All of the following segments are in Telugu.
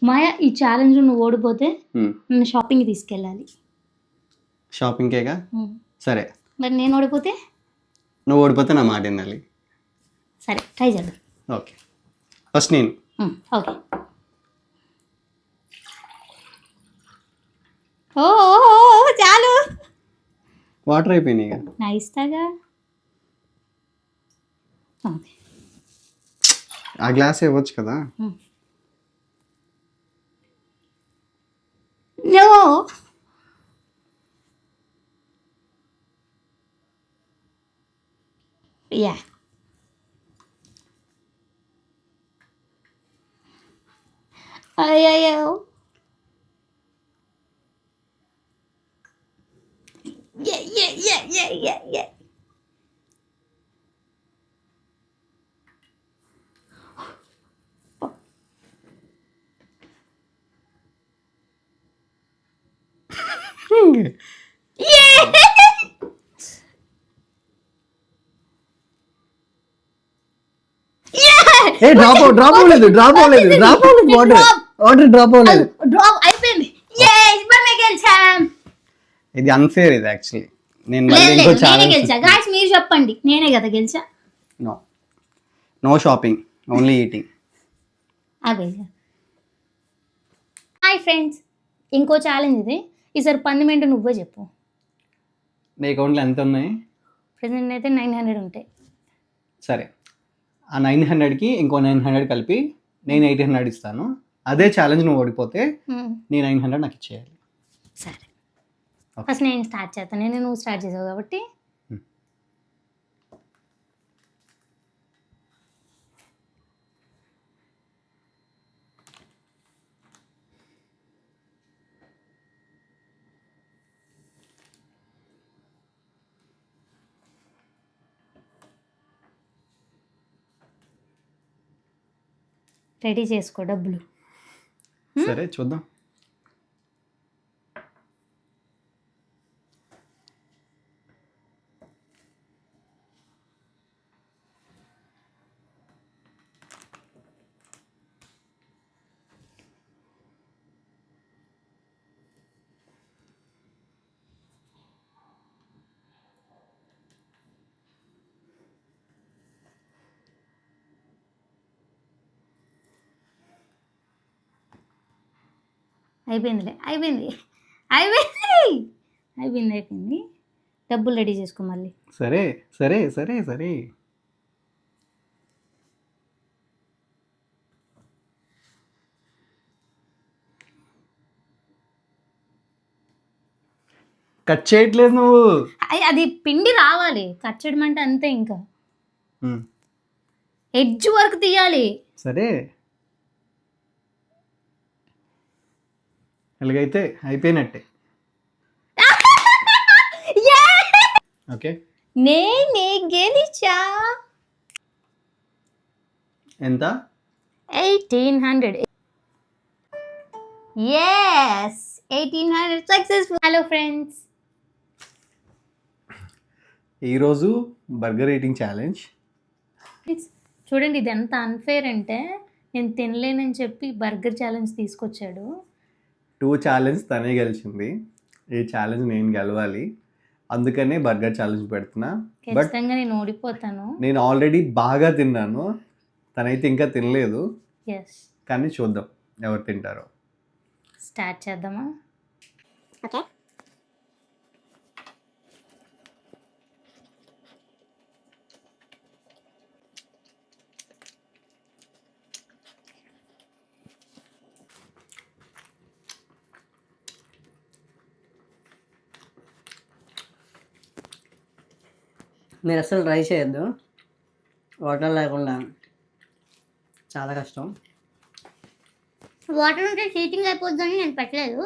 మాయా ఈ ఛాలెంజ్ నువ్వు ఓడిపోతే నన్ను షాపింగ్కి తీసుకెళ్ళాలి. షాపింగ్కేగా సరే. మరి నేను ఓడిపోతే? నువ్వు ఓడిపోతే నా మాట వినాలి. సరే ట్రై చేద్దాం. ఓకే ఫస్ట్ నేను. ఓకే. ఓ చాలు, వాటర్ అయిపోయినాయి. నా ఇస్తాగా. ఆ గ్లాస్ ఇవ్వచ్చు కదా. నో యా అయ్యో yeah. డ్రాప్ అవ్వలేదు వాటర్ డ్రాప్ అవ్వలేదు. అయిపోయింది. ఇది అన్ఫేర్. ఇది యాక్చువల్లీ నేను గెలిచా. గాయ్స్ మీరు చెప్పండి, నేనే కదా గెలిచా. No shopping, only eating. Hi friends, ఇంకో ఛాలెంజ్ ఇది. ఈసారి పందిమెంటు నువ్వే చెప్పు. నీ అకౌంట్లో ఎంత ఉన్నాయి? ప్రెసెంట్ అయితే 900 ఉంటాయి. సరే, ఆ 900కి ఇంకో 900 కలిపి నేను 800 ఇస్తాను. అదే ఛాలెంజ్ నువ్వు ఓడిపోతే నీ 900 నాకు ఇచ్చేయాలి. సరే, ఫస్ట్ నేను స్టార్ట్ చేస్తాను. నువ్వు స్టార్ట్ చేసావు కాబట్టి. రెడీ చేసుకో డబ్బులు. సరే చూద్దాం. అయిపోయింది. డబ్బులు రెడీ చేసుకో మళ్ళీ. సరే సరే సరే సరే. కట్ చేయట్లేదు నువ్వు. అది పిండి రావాలి, కట్ చేయడం అంటే అంతే. ఇంకా ఎడ్జ్ వరకు తీయాలి. సరే, ఎలాగైతే అయిపోయినట్టే. ఓకే, నేనే గెలిచా. ఎంత? 1800. yes, 1800 successful. హలో ఫ్రెండ్స్, ఈరోజు బర్గర్ ఈటింగ్ ఛాలెంజ్. చూడండి, ఇది ఎంత అన్ఫేర్ అంటే నేను తినలేనని చెప్పి బర్గర్ ఛాలెంజ్ తీసుకొచ్చాడు. 2 ఛాలెంజ్ తనే గెలిచింది, ఈ ఛాలెంజ్ నేను గెలవాలి. అందుకనే బర్గర్ ఛాలెంజ్ పెడుతున్నా. బట్ నేను ఓడిపోతాను. నేను ఆల్రెడీ బాగా తిన్నాను, తనైతే ఇంకా తినలేదు. కానీ చూద్దాం ఎవరు తింటారో. స్టార్ట్ చేద్దామా? ఓకే. మీరు అసలు ట్రై చేయొద్దు, వాటర్ లేకుండా చాలా కష్టం. వాటర్ ఉంటే హీటింగ్ అయిపోద్దని నేను పెట్టలేదు.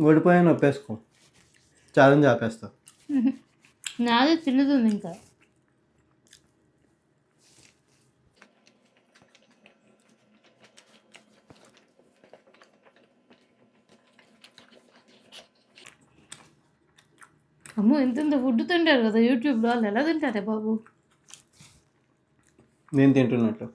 ఓడిపోయాను, ఒప్పేసుకో. ఛాలెంజ్ ఆపేస్తా. నాది తిరుగుతుంది ఇంకా. అమ్మో ఎంత ఫుడ్ తింటారు కదా యూట్యూబ్లో, వాళ్ళు ఎలా తింటారే బాబు. నేను తింటున్నట్టు.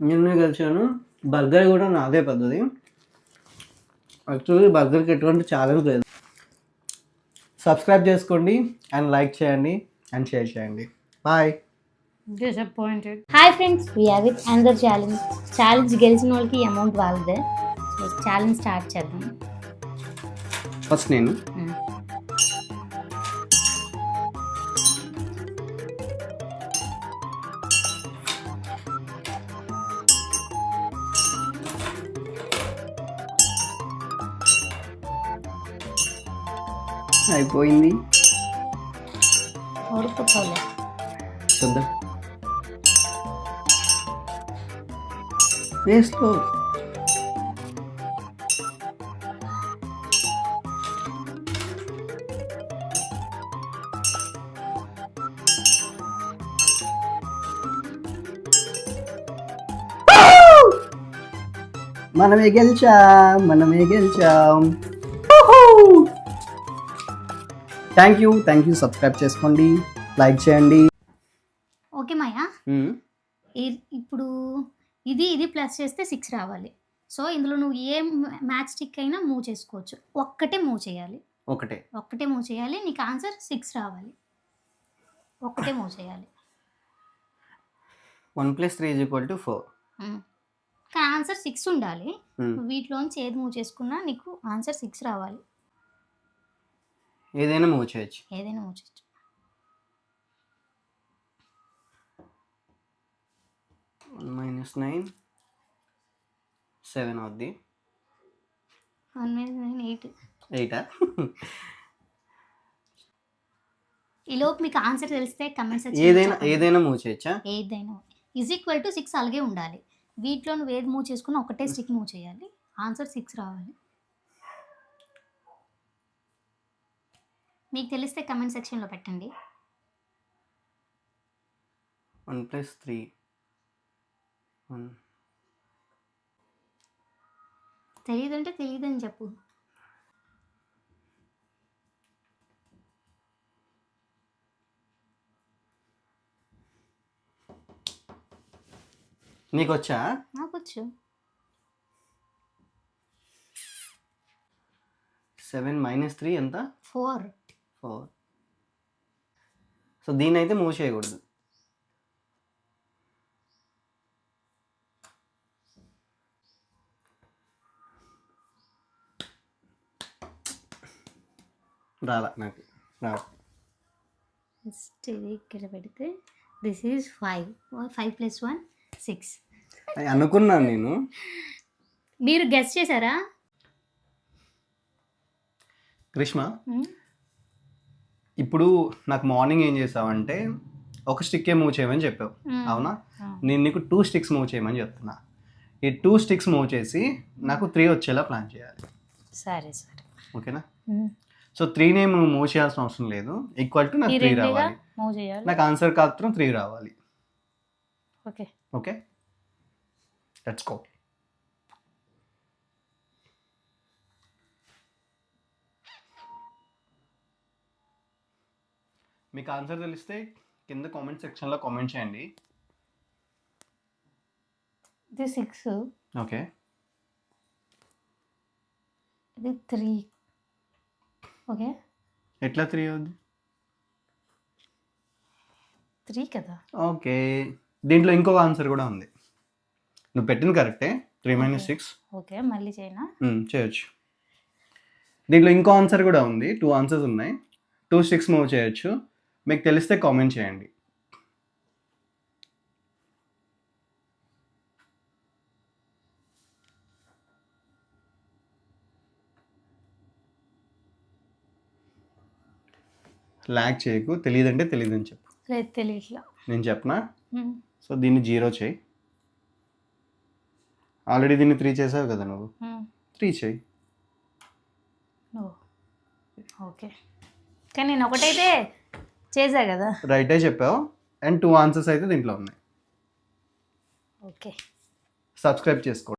నిన్ను గెలిచాను. బర్గర్ కూడా నాదే పద్ధతి. యాక్చువల్లీ బర్గర్కి ఎటువంటి ఛాలెంజ్ లేదు. సబ్స్క్రైబ్ చేసుకోండి అండ్ లైక్ చేయండి అండ్ షేర్ చేయండి. Bye. Disappointed. Hi friends, we have it another challenge. Challenge గెలిచిన వాళ్ళకి అమౌంట్ వాళ్ళదే. సో ఛాలెంజ్ స్టార్ట్ చేద్దాం. ఫస్ట్ నేను అయిపోయింది. ఓడిపోతావులే. చూద్దాం. వేసుకో. మనమే గెలిచాం. Thank you. సబ్స్క్రైబ్ చేసుకోండి, లైక్ చేయండి. ఓకే మాయా, ఇప్పుడు ఇది ప్లస్ చేస్తే 6 రావాలి. సో ఇందులో నువ్వు ఏ మ్యాచ్ స్టిక్ అయినా మూవ్ చేసుకోవచ్చు. ఒక్కటే మూవ్ చేయాలి. నీకు ఆన్సర్ 6 రావాలి. ఒక్కటే మూవ్ చేయాలి. 1 + 3 = 4. కానీ ఆన్సర్ 6 ఉండాలి. వీటిలోంచి ఏది మూవ్ చేసుకున్నా నీకు ఆన్సర్ 6 రావాలి. ఏదైనా మూవ్ చేయొచ్చు. 1 - 9 7 అవుద్ది. 1 - 9 8. 8. ఈలోపు మీకు ఆన్సర్ తెలిస్తే కమెంట్ సెక్షన్ ఏదైనా మూవ్ చేయొచ్చా? ఏదైనా = 6 అలాగే ఉండాలి. వీటిలో నువ్వు ఏది మూవ్ చేసుకున్నా ఒకటే స్టిక్ మూవ్ చేయాలి. ఆన్సర్ 6 రావాలి. మీకు తెలిస్తే కమెంట్ సెక్షన్లో పెట్టండి. 1 + 3 1. తెలియదంటే తెలియదని చెప్పు. నీకు వచ్చా? నాకు వచ్చు. 7 - 3 ఎంత? 4. సో దీన్ని అయితే మూవ్ చేయకూడదు. నాకు ఫస్ట్ ఇది ఇక్కడ పెడితే దిస్ ఈజ్ 5 + 1 6. అనుకున్నాను నేను. మీరు గెస్ చేశారా? గ్రీష్మ, ఇప్పుడు నాకు మార్నింగ్ ఏం చేసావంటే ఒక స్టిక్కే మూవ్ చేయమని చెప్పావు, అవునా? నేను నీకు 2 స్టిక్స్ మూవ్ చేయమని చెప్తున్నా. ఈ 2 స్టిక్స్ మూవ్ చేసి నాకు 3 వచ్చేలా ప్లాన్ చేయాలి. సరే. ఓకేనా? సో 3నే మూవ్ చేయాల్సిన అవసరం లేదు. ఈక్వల్ టు నాకు 3 రావాలి. నాకు ఆన్సర్ కాత్రం 3 రావాలి. Okay, let's go. మీకు ఆన్సర్ తెలిస్తే కింద కామెంట్ సెక్షన్లో కామెంట్ చేయండి. ఇది 6. ఓకే, ఇది 3. ఓకే, ఎట్లా 3 అవుద్ది? 3 కదా. ఓకే, దీంట్లో ఇంకొక ఆన్సర్ కూడా ఉంది. నువ్వు పెట్టింది కరెక్టే, 3 - 6. ఓకే, మళ్ళీ చేయనా? చేయొచ్చు. దీంట్లో ఇంకో ఆన్సర్ కూడా ఉంది. 2 ఆన్సర్స్ ఉన్నాయి. 2 స్టిక్స్ మూవ్ చేయొచ్చు. మీకు తెలిస్తే కామెంట్ చేయండి. ల్యాక్ చేయకు, తెలియదంటే తెలియదని చెప్పు. లేదు తెలియట్లా. నేను చెప్పనా? సో దీన్ని 0 చేయి. ఆల్రెడీ దీన్ని 3 చేసావు కదా నువ్వు, 3 చేయి. ఓకే, కానీ నేను ఒకటైతే చేసా కదా. రైటే చెప్పావు, అండ్ 2 ఆన్సర్స్ అయితే దీంట్లో ఉన్నాయి. ఓకే, సబ్స్క్రైబ్ చేసుకో.